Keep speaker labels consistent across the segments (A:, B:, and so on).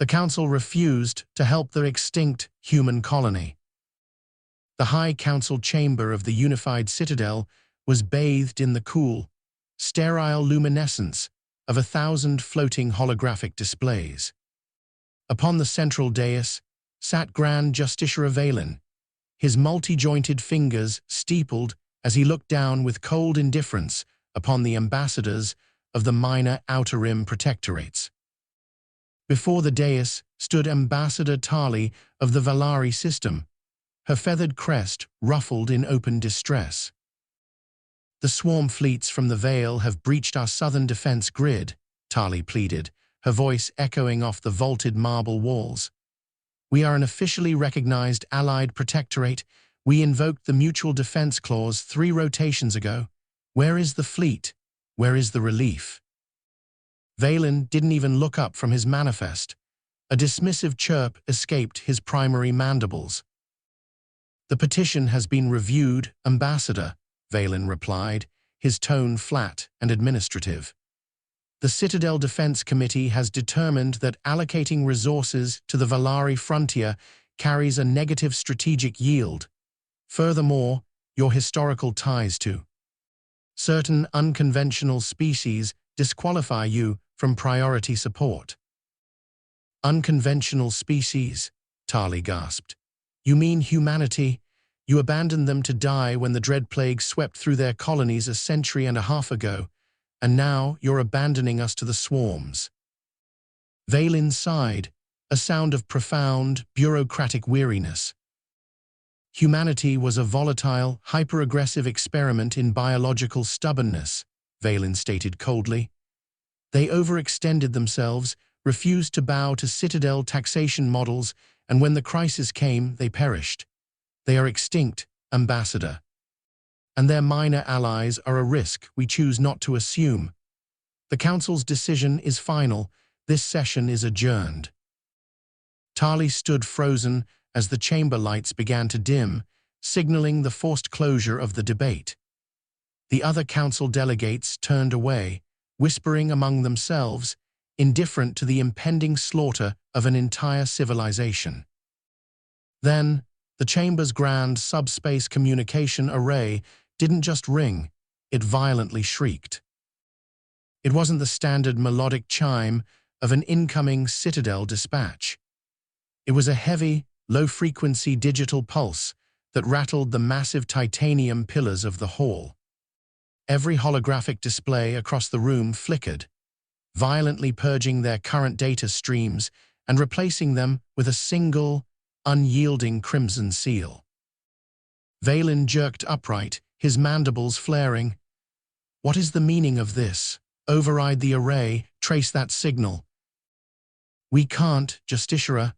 A: The Council refused to help the extinct human colony. The High Council chamber of the unified citadel was bathed in the cool, sterile luminescence of 1,000 floating holographic displays. Upon the central dais sat Grand Justiciar Valen, his multi-jointed fingers steepled as he looked down with cold indifference upon the ambassadors of the minor Outer Rim protectorates. Before the dais stood Ambassador Tali of the Valari system, her feathered crest ruffled in open distress. "The swarm fleets from the Veil have breached our southern defense grid," Tali pleaded, her voice echoing off the vaulted marble walls. "We are an officially recognized allied protectorate. We invoked the Mutual Defense Clause 3 rotations ago. Where is the fleet? Where is the relief?" Valen didn't even look up from his manifest. A dismissive chirp escaped his primary mandibles. "The petition has been reviewed, Ambassador," Valen replied, his tone flat and administrative. "The Citadel Defense Committee has determined that allocating resources to the Valari frontier carries a negative strategic yield. Furthermore, your historical ties to certain unconventional species disqualify you from priority support." "Unconventional species?" Tali gasped. "You mean humanity? You abandoned them to die when the Dread Plague swept through their colonies a century and a half ago, and now you're abandoning us to the swarms." Valen sighed, a sound of profound, bureaucratic weariness. "Humanity was a volatile, hyper-aggressive experiment in biological stubbornness," Valen stated coldly. "They overextended themselves, refused to bow to Citadel taxation models, and when the crisis came, they perished. They are extinct, Ambassador. And their minor allies are a risk we choose not to assume. The Council's decision is final. This session is adjourned." Tali stood frozen as the chamber lights began to dim, signaling the forced closure of the debate. The other Council delegates turned away, whispering among themselves, indifferent to the impending slaughter of an entire civilization. Then, the chamber's grand subspace communication array didn't just ring, it violently shrieked. It wasn't the standard melodic chime of an incoming Citadel dispatch. It was a heavy, low-frequency digital pulse that rattled the massive titanium pillars of the hall. Every holographic display across the room flickered, violently purging their current data streams and replacing them with a single, unyielding crimson seal. Valen jerked upright, his mandibles flaring. "What is the meaning of this? Override the array, trace that signal." "We can't, Justiciar,"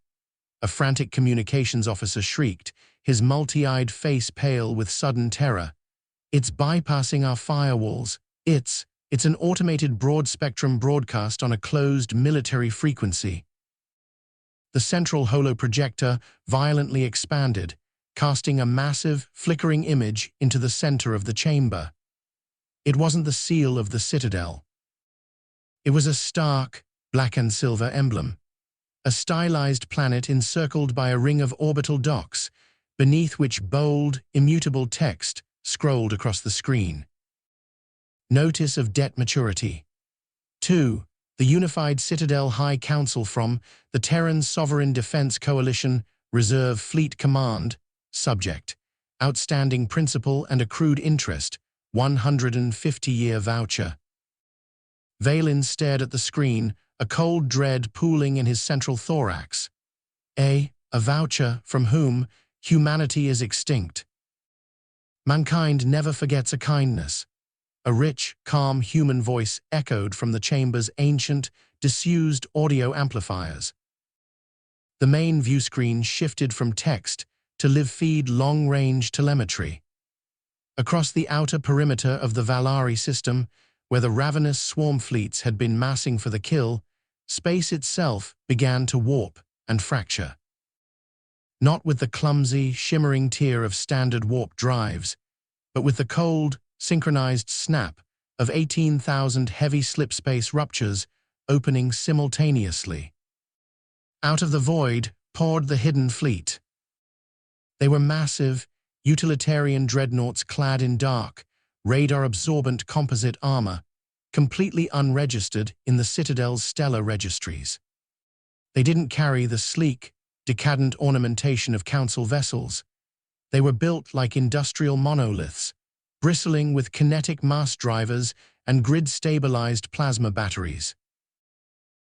A: a frantic communications officer shrieked, his multi-eyed face pale with sudden terror. "It's bypassing our firewalls. It's an automated broad-spectrum broadcast on a closed military frequency." The central holoprojector violently expanded, casting a massive, flickering image into the center of the chamber. It wasn't the seal of the Citadel. It was a stark, black and silver emblem, a stylized planet encircled by a ring of orbital docks, beneath which bold, immutable text scrolled across the screen. "Notice of debt maturity. 2. The Unified Citadel High Council from the Terran Sovereign Defense Coalition Reserve Fleet Command. Subject: Outstanding principal and accrued interest, 150-year voucher." Valen stared at the screen, a cold dread pooling in his central thorax. A voucher from whom humanity is extinct. Mankind never forgets a kindness. A rich, calm human voice echoed from the chamber's ancient, disused audio amplifiers. The main viewscreen shifted from text to live-feed long-range telemetry. Across the outer perimeter of the Valari system, where the ravenous swarm fleets had been massing for the kill, space itself began to warp and fracture. Not with the clumsy, shimmering tier of standard warp drives, but with the cold, synchronized snap of 18,000 heavy slipspace ruptures opening simultaneously. Out of the void poured the hidden fleet. They were massive, utilitarian dreadnoughts clad in dark, radar-absorbent composite armor, completely unregistered in the Citadel's stellar registries. They didn't carry the sleek, decadent ornamentation of council vessels. They were built like industrial monoliths, bristling with kinetic mass drivers and grid-stabilized plasma batteries.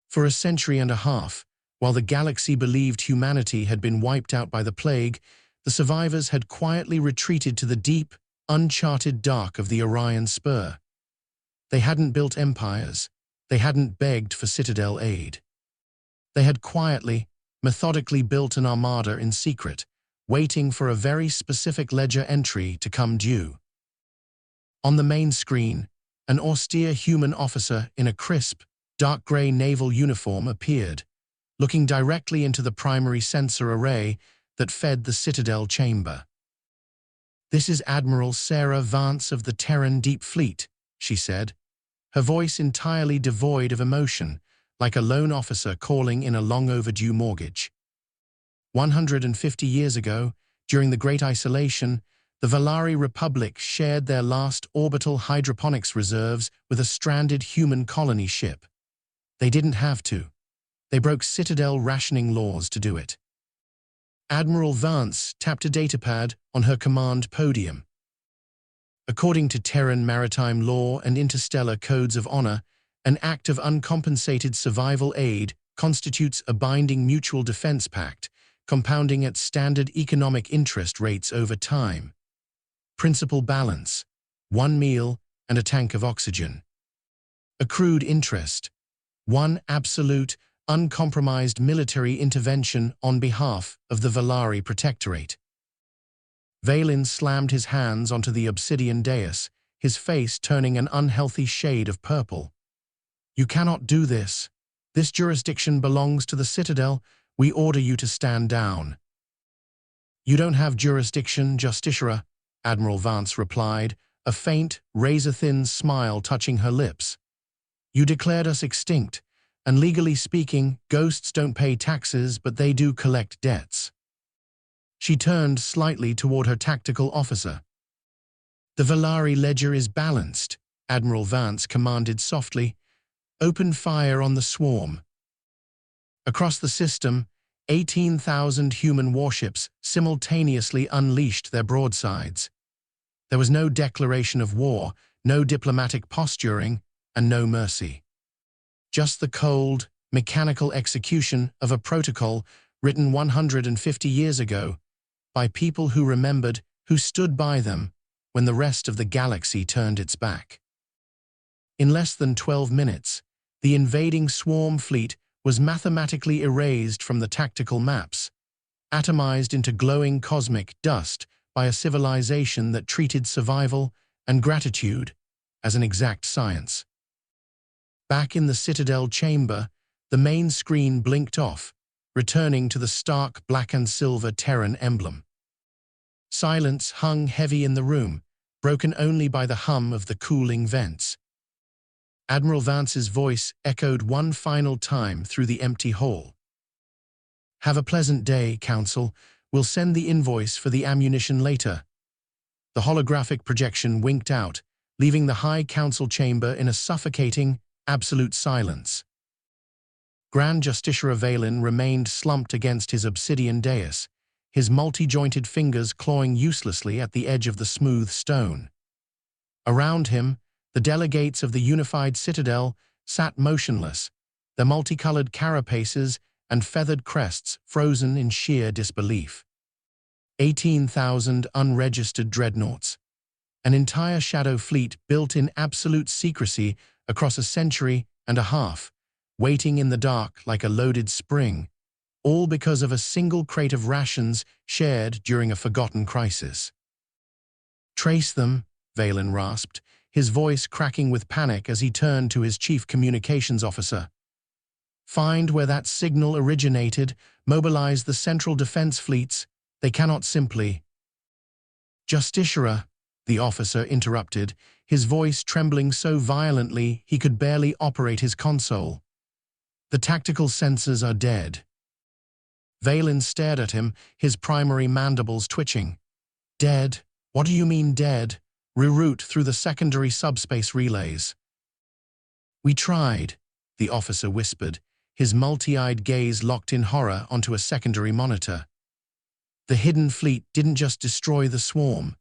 A: For a century and a half, while the galaxy believed humanity had been wiped out by the plague, the survivors had quietly retreated to the deep, uncharted dark of the Orion Spur. They hadn't built empires. They hadn't begged for Citadel aid. They had quietly, methodically built an armada in secret, waiting for a very specific ledger entry to come due. On the main screen, an austere human officer in a crisp, dark gray naval uniform appeared, looking directly into the primary sensor array that fed the Citadel chamber. "This is Admiral Sarah Vance of the Terran Deep Fleet," she said, her voice entirely devoid of emotion, like a lone officer calling in a long-overdue mortgage. 150 years ago, during the Great Isolation, the Valari Republic shared their last orbital hydroponics reserves with a stranded human colony ship. They didn't have to. They broke Citadel rationing laws to do it. Admiral Vance tapped a datapad on her command podium. According to Terran maritime law and interstellar codes of honor, an act of uncompensated survival aid constitutes a binding mutual defense pact, compounding at standard economic interest rates over time. Principal balance: 1 meal and a tank of oxygen. Accrued interest: 1 absolute, uncompromised military intervention on behalf of the Valari Protectorate. Valen slammed his hands onto the obsidian dais, his face turning an unhealthy shade of purple. "You cannot do this. This jurisdiction belongs to the Citadel. We order you to stand down." "You don't have jurisdiction, Justiciara," Admiral Vance replied, a faint, razor-thin smile touching her lips. "You declared us extinct, and legally speaking, ghosts don't pay taxes, but they do collect debts." She turned slightly toward her tactical officer. "The Valari ledger is balanced," Admiral Vance commanded softly. "Open fire on the swarm." Across the system, 18,000 human warships simultaneously unleashed their broadsides. There was no declaration of war, no diplomatic posturing, and no mercy. Just the cold, mechanical execution of a protocol written 150 years ago by people who remembered, who stood by them when the rest of the galaxy turned its back. In less than 12 minutes, the invading swarm fleet was mathematically erased from the tactical maps, atomized into glowing cosmic dust by a civilization that treated survival and gratitude as an exact science. Back in the Citadel chamber, the main screen blinked off, returning to the stark black and silver Terran emblem. Silence hung heavy in the room, broken only by the hum of the cooling vents. Admiral Vance's voice echoed one final time through the empty hall. "Have a pleasant day, Council. We'll send the invoice for the ammunition later." The holographic projection winked out, leaving the High Council chamber in a suffocating, absolute silence. Grand Justiciar Valen remained slumped against his obsidian dais, his multi-jointed fingers clawing uselessly at the edge of the smooth stone. Around him, the delegates of the unified Citadel sat motionless, their multicolored carapaces and feathered crests frozen in sheer disbelief. 18,000 unregistered dreadnoughts, an entire shadow fleet built in absolute secrecy across a century and a half, waiting in the dark like a loaded spring, all because of a single crate of rations shared during a forgotten crisis. "Trace them," Valen rasped, his voice cracking with panic as he turned to his chief communications officer. "Find where that signal originated, mobilize the central defense fleets. They cannot simply—" "Justiciara," the officer interrupted, his voice trembling so violently he could barely operate his console. "The tactical sensors are dead. Valen stared at him, his primary mandibles twitching. Dead? What do you mean dead? Reroute through the secondary subspace relays. We tried, the officer whispered, his multi-eyed gaze locked in horror onto a secondary monitor. The hidden fleet didn't just destroy the swarm.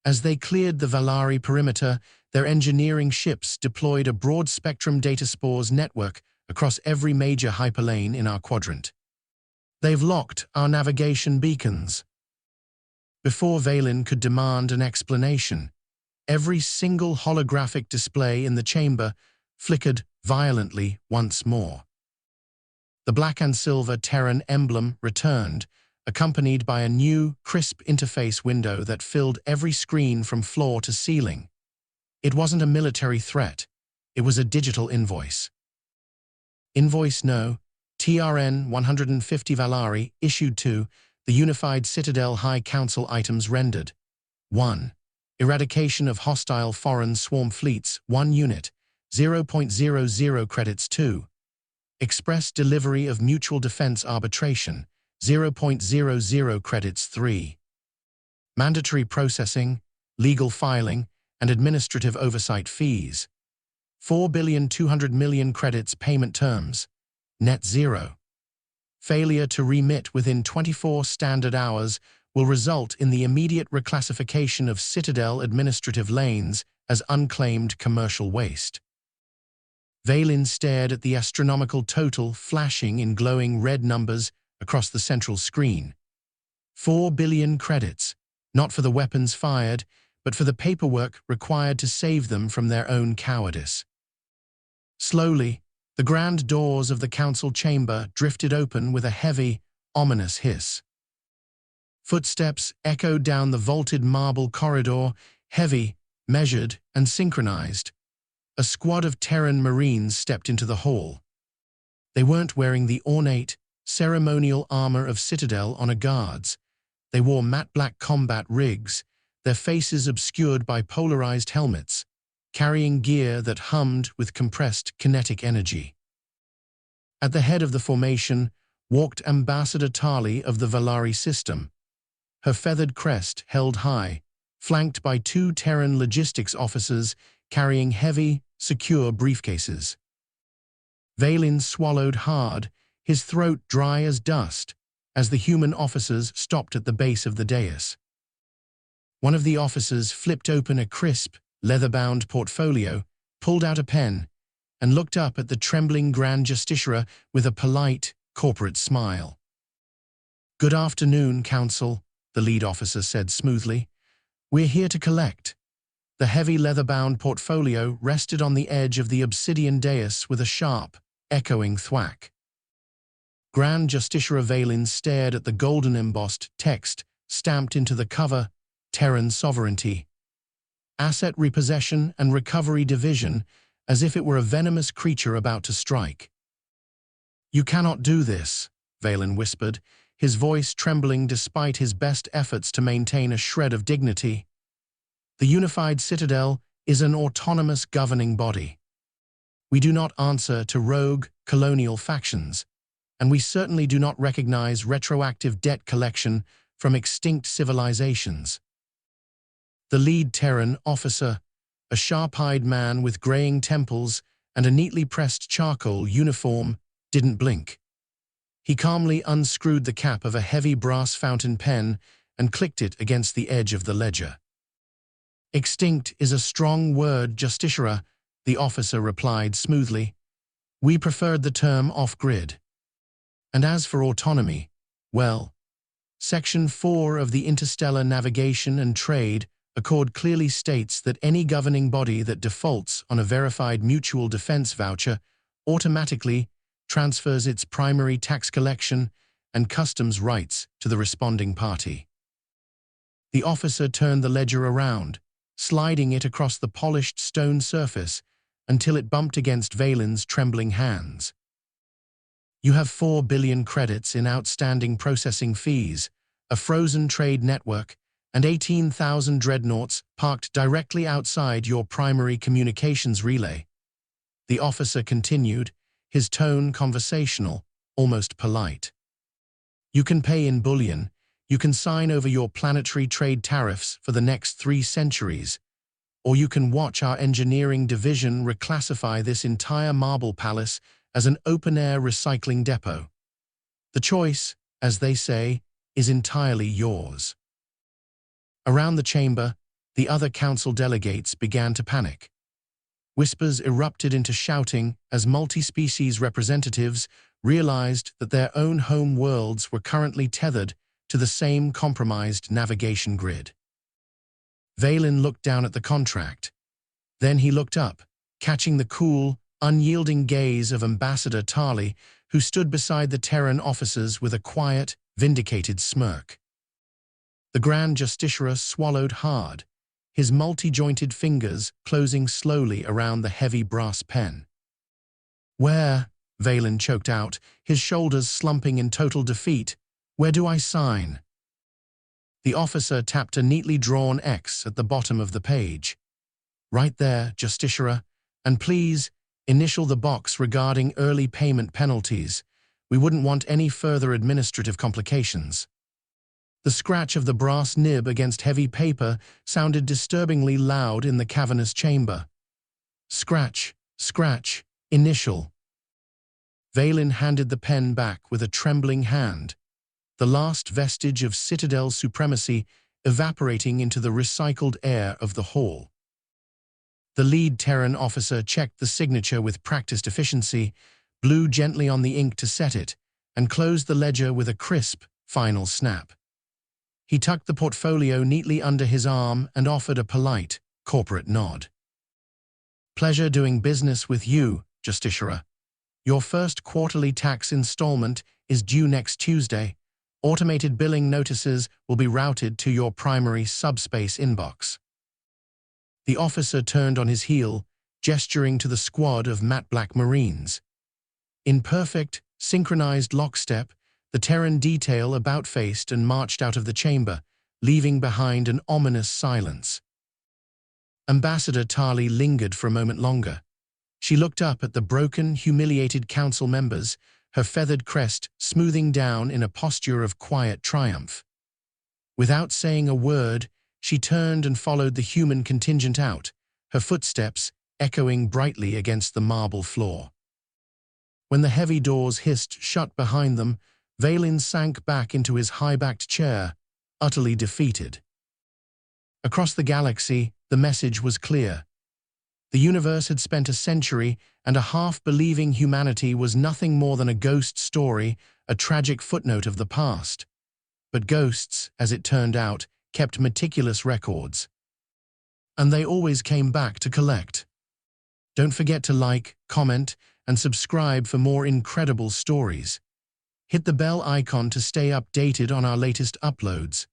A: As they cleared the Valari perimeter, their engineering ships deployed a broad-spectrum data spores network across every major hyperlane in our quadrant. They've locked our navigation beacons. Before Valen could demand an explanation, every single holographic display in the chamber flickered violently once more. The black and silver Terran emblem returned, accompanied by a new, crisp interface window that filled every screen from floor to ceiling. It wasn't a military threat. It was a digital invoice. Invoice No, TRN 150 Valari, issued to the Unified Citadel High Council items rendered. 1. Eradication of hostile foreign swarm fleets, 1 unit, 0.00 credits. 2. Express delivery of mutual defense arbitration, 0.00 credits. 3. Mandatory processing, legal filing, and administrative oversight fees. 4,200,000,000 credits payment terms. Net 0. Failure to remit within 24 standard hours will result in the immediate reclassification of Citadel administrative lanes as unclaimed commercial waste. Valen stared at the astronomical total flashing in glowing red numbers across the central screen. 4 billion credits, not for the weapons fired, but for the paperwork required to save them from their own cowardice. Slowly, the grand doors of the council chamber drifted open with a heavy, ominous hiss. Footsteps echoed down the vaulted marble corridor, heavy, measured, and synchronized. A squad of Terran Marines stepped into the hall. They weren't wearing the ornate, ceremonial armor of Citadel honor guards. They wore matte black combat rigs, their faces obscured by polarized helmets, carrying gear that hummed with compressed kinetic energy. At the head of the formation walked Ambassador Tali of the Valari system, her feathered crest held high, flanked by 2 Terran logistics officers carrying heavy, secure briefcases. Valen swallowed hard, his throat dry as dust, as the human officers stopped at the base of the dais. One of the officers flipped open a crisp, leather-bound portfolio, pulled out a pen, and looked up at the trembling Grand Justiciar with a polite, corporate smile. "Good afternoon, Council," the lead officer said smoothly. "We're here to collect." The heavy leather-bound portfolio rested on the edge of the obsidian dais with a sharp, echoing thwack. Grand Justiciar Valen stared at the golden embossed text stamped into the cover, Terran Sovereignty. Asset Repossession and Recovery Division, as if it were a venomous creature about to strike. "You cannot do this," Valen whispered, his voice trembling despite his best efforts to maintain a shred of dignity. "The Unified Citadel is an autonomous governing body. We do not answer to rogue, colonial factions, and we certainly do not recognize retroactive debt collection from extinct civilizations." The lead Terran officer, a sharp-eyed man with graying temples and a neatly pressed charcoal uniform, didn't blink. He calmly unscrewed the cap of a heavy brass fountain pen and clicked it against the edge of the ledger. "Extinct is a strong word, Justiciar," the officer replied smoothly. "We preferred the term off-grid. And as for autonomy, well, Section 4 of the Interstellar Navigation and Trade Accord clearly states that any governing body that defaults on a verified mutual defense voucher automatically transfers its primary tax collection and customs rights to the responding party." The officer turned the ledger around, sliding it across the polished stone surface until it bumped against Valen's trembling hands. "You have 4 billion credits in outstanding processing fees, a frozen trade network, and 18,000 dreadnoughts parked directly outside your primary communications relay," the officer continued, his tone conversational, almost polite. You can pay in bullion, you can sign over your planetary trade tariffs for the next 3 centuries, or you can watch our engineering division reclassify this entire marble palace as an open-air recycling depot. The choice, as they say, is entirely yours. Around the chamber, the other council delegates began to panic. Whispers erupted into shouting as multi-species representatives realized that their own home worlds were currently tethered to the same compromised navigation grid. Valen looked down at the contract. Then he looked up, catching the cool, unyielding gaze of Ambassador Tali, who stood beside the Terran officers with a quiet, vindicated smirk. The Grand Justiciar swallowed hard, his multi-jointed fingers closing slowly around the heavy brass pen. "Where?" Valen choked out, his shoulders slumping in total defeat. "Where do I sign?" The officer tapped a neatly drawn X at the bottom of the page. "Right there, Justiciar, and please, initial the box regarding early payment penalties. We wouldn't want any further administrative complications." The scratch of the brass nib against heavy paper sounded disturbingly loud in the cavernous chamber. "Scratch, scratch, initial." Valen handed the pen back with a trembling hand, the last vestige of Citadel supremacy evaporating into the recycled air of the hall. The lead Terran officer checked the signature with practiced efficiency, blew gently on the ink to set it, and closed the ledger with a crisp, final snap. He tucked the portfolio neatly under his arm and offered a polite, corporate nod. "Pleasure doing business with you, Justiciar. Your first quarterly tax installment is due next Tuesday. Automated billing notices will be routed to your primary subspace inbox." The officer turned on his heel, gesturing to the squad of matte black Marines. In perfect, synchronized lockstep, the Terran detail about-faced and marched out of the chamber, leaving behind an ominous silence. Ambassador Tali lingered for a moment longer. She looked up at the broken, humiliated council members, her feathered crest smoothing down in a posture of quiet triumph. Without saying a word, she turned and followed the human contingent out, her footsteps echoing brightly against the marble floor. When the heavy doors hissed shut behind them, Valen sank back into his high-backed chair, utterly defeated. Across the galaxy, the message was clear. The universe had spent a century and a half believing humanity was nothing more than a ghost story, a tragic footnote of the past. But ghosts, as it turned out, kept meticulous records. And they always came back to collect. Don't forget to like, comment, and subscribe for more incredible stories. Hit the bell icon to stay updated on our latest uploads.